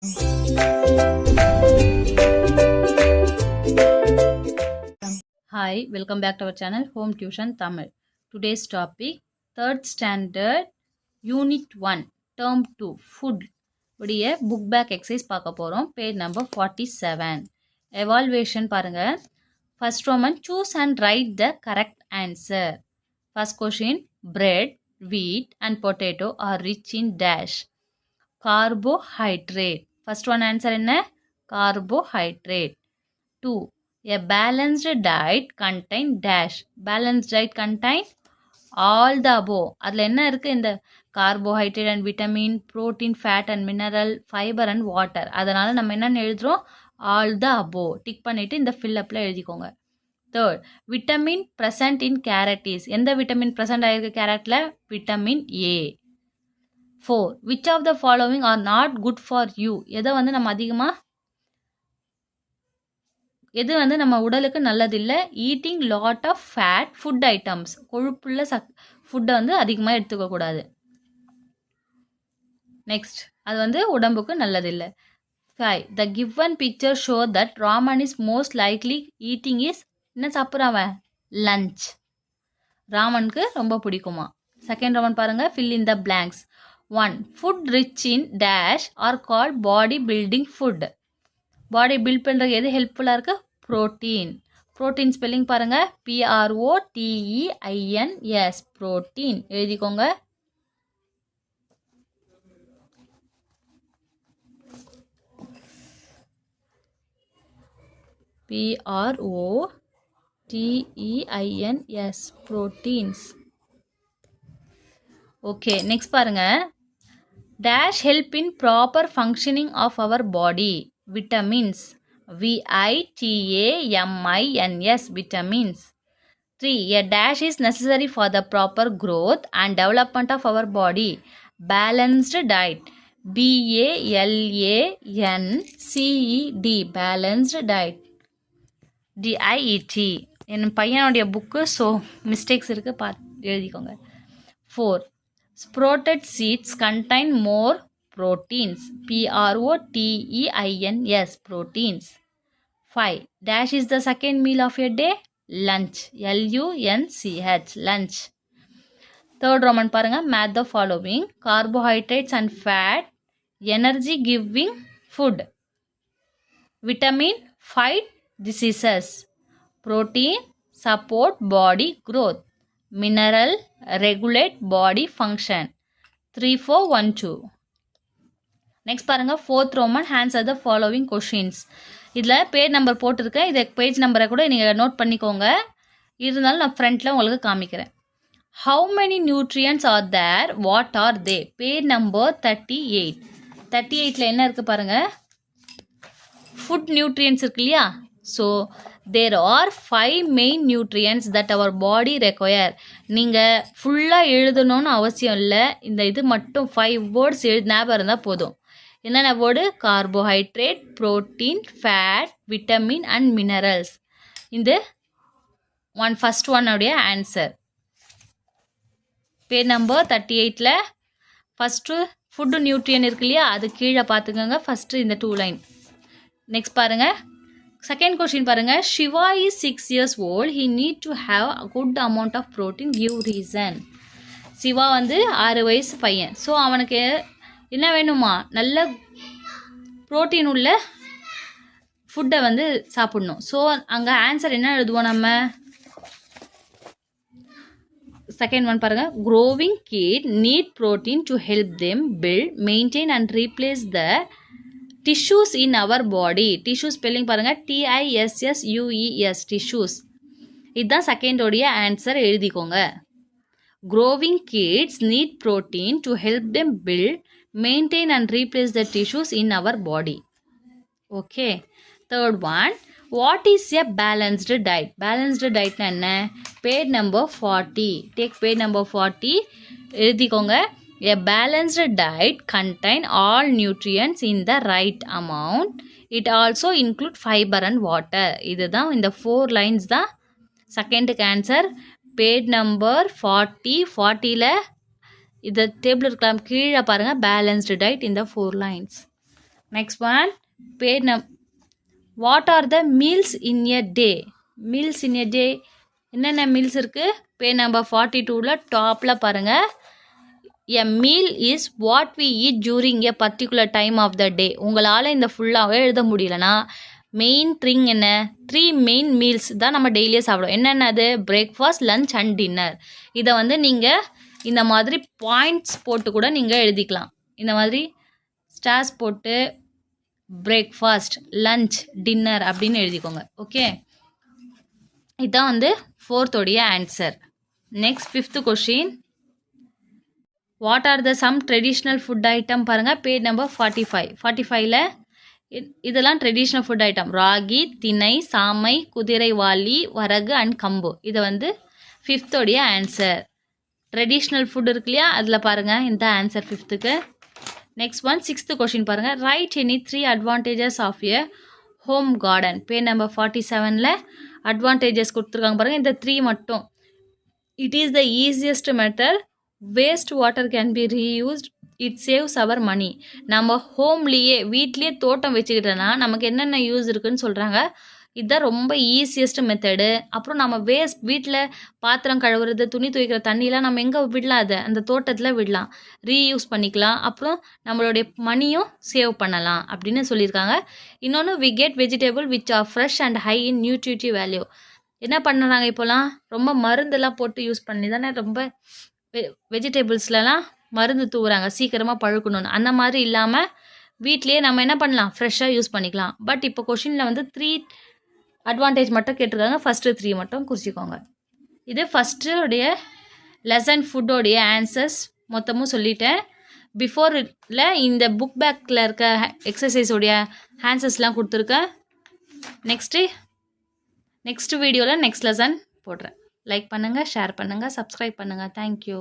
Hi, welcome back to our channel Home Tuition Tamil. Today's topic 3rd standard unit 1 term 2 food உடைய book back exercise பார்க்க போறோம். page number 47. evaluation பாருங்க. First Roman, choose and write the correct answer. First question, bread, wheat and potato are rich in dash carbohydrate. First one answer என்ன? Carbohydrate. 2. A balanced diet contain dash. Balanced diet contain all the above. அதில் என்ன இருக்குது? இந்த carbohydrate and vitamin, protein, fat and mineral, fiber and water. அதனால் நம்ம என்னென்னு எழுதுகிறோம்? all the above. Tick பண்ணிவிட்டு இந்த fill-upல எழுதிக்கோங்க. 3rd, vitamin present in carrot is. எந்த vitamin present ஆகிருக்கு கேரட்டில்? vitamin A. 4. Which of the following are not good for you? எதை வந்து நம்ம அதிகமாக எது வந்து நம்ம உடலுக்கு நல்லதில்லை? Eating lot of fat food items. கொழுப்புள்ள ஃபுட்டை வந்து அதிகமாக எடுத்துக்கக்கூடாது. நெக்ஸ்ட், அது வந்து உடம்புக்கு நல்லதில்லை. 5. The given picture show that Raman is most likely eating is. என்ன சாப்பிட்றான்? லஞ்ச். ராமனுக்கு ரொம்ப பிடிக்குமா? செகண்ட் ராமன் பாருங்கள். Fill in the blanks. 1. Food rich in dash are called body building food. Body build பண்ணுறது எது ஹெல்ப்ஃபுல்லாக இருக்குது? ப்ரோட்டீன். ப்ரோட்டீன் ஸ்பெல்லிங் பாருங்கள். PROTEINS ப்ரோட்டீன் எழுதிக்கோங்க. PROTEINS proteins. ஓகே, நெக்ஸ்ட் பாருங்கள். Dash help in proper functioning of our body. vitamins. VITAMINS vitamins. 3. A dash is necessary for the proper growth and development of our body. Balanced diet. BALANCED balanced diet. DIET. என் பையனுடைய book so mistakes இருக்குது, எழுதிக்கோங்க. 4. Sprouted seeds contain more proteins. PROTEINS proteins. 5. Dash is the second meal of a day. Lunch. LUNCH lunch. Third Roman பாருங்க. Match the following. Carbohydrates and fat energy giving food. Vitamin fight diseases. Protein support body growth. Mineral regulate body function. 3, 4, 1, 2. Next பாருங்கள். Fourth Roman, answer the following questions. இதில் page number போட்டிருக்கேன். இதை page நம்பரை கூட நீங்கள் note பண்ணிக்கோங்க. இருந்தாலும் நான் ஃப்ரண்ட்டில் உங்களுக்கு காமிக்கிறேன். How many nutrients are there? What are they? Page number 38. 38ல் என்ன இருக்குது பாருங்கள். ஃபுட் நியூட்ரியன்ஸ் இருக்கு இல்லையா? So there are 5 main nutrients that our body require. நீங்கள் ஃபுல்லாக எழுதணும்னு அவசியம் இல்லை. இந்த இது மட்டும் 5 வேர்ட்ஸ் ஞாபகம் இருந்தால் போதும். என்னென்ன word? Carbohydrate, protein, fat, vitamin and minerals. இந்த ஃபர்ஸ்ட் ஒன்னுடைய ஆன்சர். பேஜ் நம்பர் 38ல் ஃபஸ்ட்டு ஃபுட்டு நியூட்ரியன் இருக்கு இல்லையா? அது கீழே பார்த்துக்கோங்க. ஃபஸ்ட்டு இந்த 2 லைன். நெக்ஸ்ட் பாருங்கள். செகண்ட் கொஸ்டின் பாருங்கள். Shiva is 6 years old. He need to have a good amount of protein. Give reason. Siva வந்து 6 வயசு பையன். ஸோ அவனுக்கு என்ன வேணுமா? நல்ல ப்ரோட்டீன் உள்ள ஃபுட்டை வந்து சாப்பிடணும். ஸோ அங்கே ஆன்சர் என்ன எழுதுவோம் நம்ம? செகண்ட் ஒன் பாருங்கள். Growing kid need protein to help them build maintain and replace the tissues in our body. tissue spelling பாருங்க. TISSUES tissues. இதுதான் செகண்டோடைய ஆன்சர், எழுதிக்கோங்க. growing kids need protein to help them build, maintain and replace the tissues in our body. Okay. Third one, what is a balanced diet? Balanced diet என்ன? page number 40. Take page number 40, எழுதிக்கோங்க. A balanced diet contain all nutrients in the right amount. It also include fiber and water. இதுதான் இந்த 4 lines தான் செகண்டுக்கு answer. Page number 40. 40ல் இந்த table இருக்கலாம் கீழே பாருங்கள். பேலன்ஸ்டு டயட் இந்த 4 lines. Next one page what are the meals in a day? Meals in a day என்னென்ன மீல்ஸ் இருக்குது? பே நம்பர் 42ல் டாப்பில் பாருங்கள். A meal is what we eat during a particular time of the day. உங்களால் இந்த ஃபுல்லாகவே எழுத முடியலனா மெயின் ட்ரிங் என்ன? 3 மெயின் மீல்ஸ் தான் நம்ம டெய்லியே சாப்பிடுவோம். என்னென்னது? Breakfast, lunch and dinner. இதை வந்து நீங்கள் இந்த மாதிரி பாயிண்ட்ஸ் போட்டு கூட நீங்கள் எழுதிக்கலாம். இந்த மாதிரி ஸ்டார்ஸ் போட்டு பிரேக்ஃபாஸ்ட், லஞ்ச், டின்னர் அப்படின்னு எழுதிக்கோங்க. ஓகே, இதுதான் வந்து 4th உடைய answer. Next 5th question. What are the some traditional food item? பாருங்கள், பேஜ் நம்பர் 45. 45ல் இதெல்லாம் ட்ரெடிஷ்னல் ஃபுட் ஐட்டம். ராகி, திணை, சாமை, குதிரைவாலி, வரகு அண்ட் கம்பு. இதை வந்து 5th உடைய ஆன்சர். ட்ரெடிஷ்னல் ஃபுட் இருக்கு இல்லையா, அதில் பாருங்கள் இந்த answer 5th. Next one 6th question பாருங்கள். Write any 3 advantages of a home garden. Page number 47ல் அட்வான்டேஜஸ் கொடுத்துருக்காங்க பாருங்கள். இந்த 3 மட்டும். It is the easiest method. Waste water can be reused. It saves our money. நம்ம ஹோம்லேயே வீட்லேயே தோட்டம் வச்சுக்கிட்டோன்னா நமக்கு என்னென்ன யூஸ் இருக்குதுன்னு சொல்கிறாங்க. இதுதான் ரொம்ப ஈஸியஸ்ட் மெத்தடு. அப்புறம் நம்ம வீட்டில் பாத்திரம் கழுவுறது, துணி துவைக்கிற தண்ணியெலாம் நம்ம எங்கே விடலாம்? அதை அந்த தோட்டத்தில் விடலாம், ரீயூஸ் பண்ணிக்கலாம். அப்புறம் நம்மளுடைய மணியும் சேவ் பண்ணலாம் அப்படின்னு சொல்லியிருக்காங்க. இன்னொன்று, we get vegetable which are fresh and high in nutritive value. என்ன பண்ணுறாங்க இப்போலாம்? ரொம்ப மருந்தெல்லாம் போட்டு யூஸ் பண்ணி தானே ரொம்ப வெஜிடபிள்ஸ்லலாம் மருந்து தூவுறாங்க சீக்கிரமாக பழுக்கணும்னு. அந்த மாதிரி இல்லாமல் வீட்லேயே நம்ம என்ன பண்ணலாம்? ஃப்ரெஷ்ஷாக யூஸ் பண்ணிக்கலாம். பட் இப்போ கொஷினில் வந்து 3 அட்வான்டேஜ் மட்டும் கேட்டிருக்காங்க. ஃபஸ்ட்டு 3 மட்டும் குறிச்சிக்கோங்க. இது ஃபஸ்ட்டுடைய லெசன் ஃபுட்டோடைய ஆன்சர்ஸ் மொத்தமும் சொல்லிட்டேன். பிஃபோரில் இந்த புக் பேக்கில் இருக்க எக்ஸசைஸோடைய ஆன்சர்ஸ்லாம் கொடுத்துருக்கேன். நெக்ஸ்ட்டு வீடியோவில் நெக்ஸ்ட் லெசன் போடுறேன். லைக் பண்ணுங்கள், ஷேர் பண்ணுங்கள், சப்ஸ்கிரைப் பண்ணுங்கள். தேங்க்யூ.